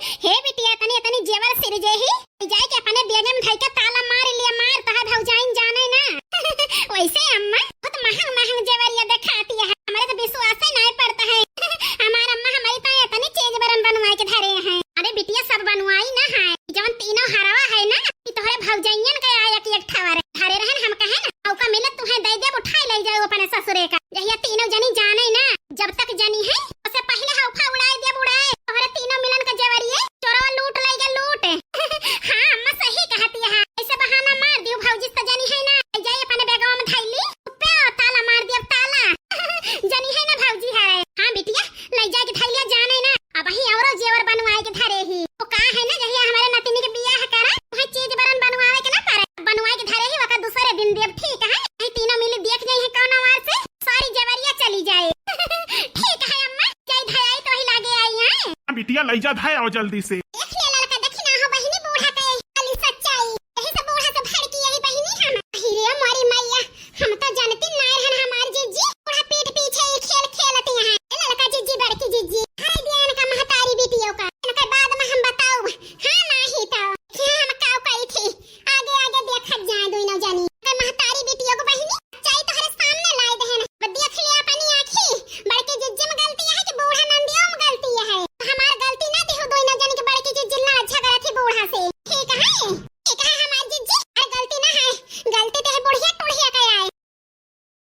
हे बिटिया तनी तनी जेवर सिर जेही जाए के अपने बेगम धई के ताला मार लिया मार तहा भौजाइन जाने ना वैसे अम्मा बहुत महंग महंग जेवर ये दिखाती है हमारे तो विश्वास ही नहीं पड़ता है हमारा अम्मा हमारी तो इतनी चीज बरन बनवाए के धरे हैं। अरे बिटिया सब बनवाई ना है जवन तीनों हरावा है ना कि तोहरे भौजाइन के आया कि एक ठवारे धरे रहन हम कहे ना औका मिले तुम्हें दे दे उठाई ले जाओ अपने ससुरे का यही तीनों जनी जाने ना जब तक जनी है उससे पहले हौफा उड़ाए दे उड़ाए तोहरे तीनों मिलन के जेवरिए चोरवा लूट लेगा लूट हां अम्मा सही कहती है ऐसे बहाना मार दियो भौजी तो जनी है ना जाए अपने बेगवा में धैली पे ताला मार दियो ताला जनी है ना भौजी है। हां बिटिया ले जाए के धैलिया जाने ना अब ही औरो जेवर बनवाए के धरे ही वो का है ना जहिया हमारे नतिनी के बियाह करा वही चीज बरन बनवाए के ना करे बनवाए के धरे ही वका दूसरे दिन देव ठीक है नहीं तीनों मिल देख जाई है कौन वार से सारी जेवरिया चली जाए ठीक है अम्मा जाई धयाई तो ही लागे आई है बिटिया ले जा धाय आओ जल्दी से।